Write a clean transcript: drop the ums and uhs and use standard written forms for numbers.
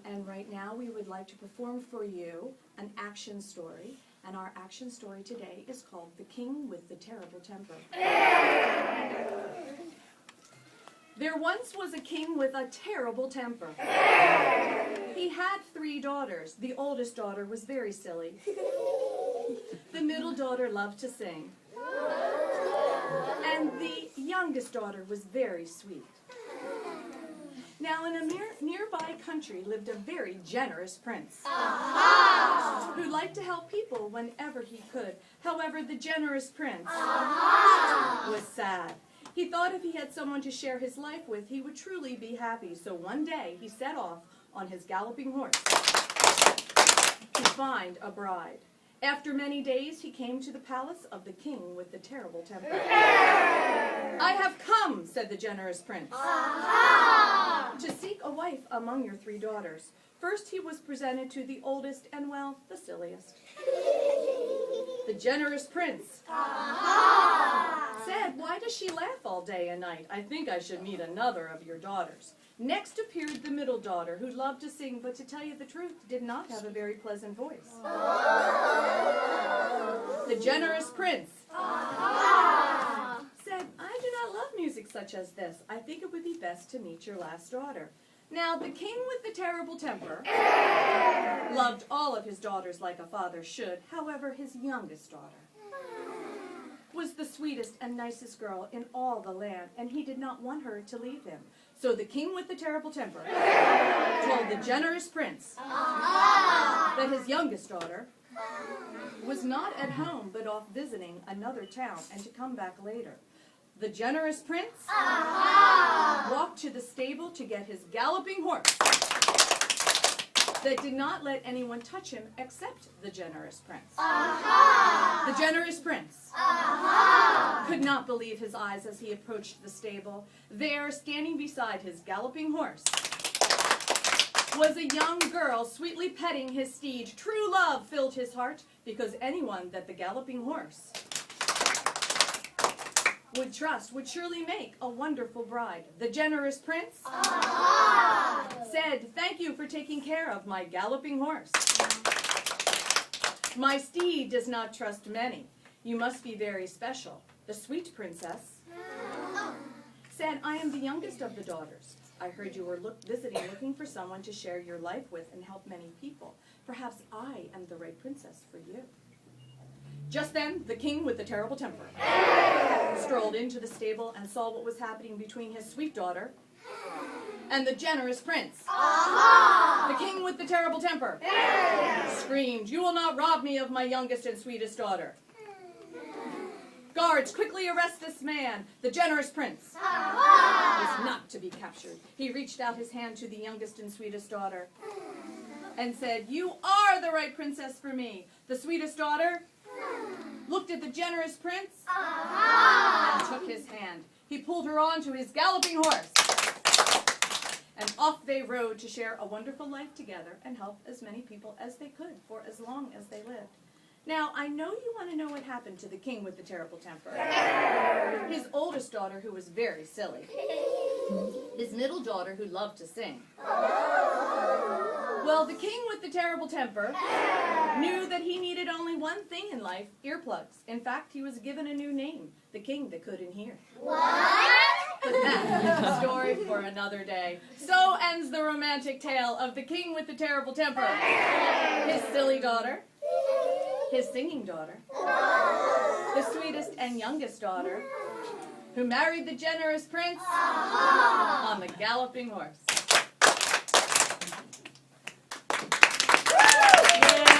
And right now we would like to perform for you an action story. And our action story today is called The King with the Terrible Temper. There once was a king with a terrible temper. He had 3 daughters. The oldest daughter was very silly. The middle daughter loved to sing. And the youngest daughter was very sweet. Now, in a nearby country lived a very generous prince who liked to help people whenever he could. However, the generous prince was sad. He thought if he had someone to share his life with, he would truly be happy. So one day, he set off on his galloping horse to find a bride. After many days, he came to the palace of the king with the terrible temper. I have come, said the generous prince, to seek a wife among your 3 daughters. First, he was presented to the oldest and, well, the silliest. The generous prince said, why does she laugh all day and night? I think I should meet another of your daughters. Next appeared the middle daughter, who loved to sing, but to tell you the truth, did not have a very pleasant voice. The generous prince said, I do not love music such as this. I think it would be best to meet your last daughter. Now, the king with the terrible temper loved all of his daughters like a father should. However, his youngest daughter was the sweetest and nicest girl in all the land, and he did not want her to leave him. So the king with the terrible temper told the generous prince that his youngest daughter was not at home but off visiting another town and to come back later. The generous prince walked to the stable to get his galloping horse that did not let anyone touch him except the generous prince. The generous prince could not believe his eyes as he approached the stable. There, standing beside his galloping horse, was a young girl sweetly petting his steed. True love filled his heart, because anyone that the galloping horse would trust would surely make a wonderful bride. The generous prince said, thank you for taking care of my galloping horse. My steed does not trust many. You must be very special. The sweet princess said, I am the youngest of the daughters. I heard you were visiting, looking for someone to share your life with and help many people. Perhaps I am the right princess for you. Just then, the king with the terrible temper strolled into the stable and saw what was happening between his sweet daughter and the generous prince. The king with the terrible temper screamed, you will not rob me of my youngest and sweetest daughter. Guards, quickly arrest this man. The generous prince was not to be captured. He reached out his hand to the youngest and sweetest daughter and said, you are the right princess for me. The sweetest daughter looked at the generous prince and took his hand. He pulled her on to his galloping horse, and off they rode to share a wonderful life together and help as many people as they could for as long as they lived. Now, I know you want to know what happened to the king with the terrible temper. His oldest daughter, who was very silly. His middle daughter, who loved to sing. Well, the king with the terrible temper knew that he needed only one thing in life, earplugs. In fact, he was given a new name, the king that couldn't hear. What? But that is a story for another day. So ends the romantic tale of the king with the terrible temper. His silly daughter, his singing daughter, the sweetest and youngest daughter, who married the generous prince on the galloping horse. Yeah.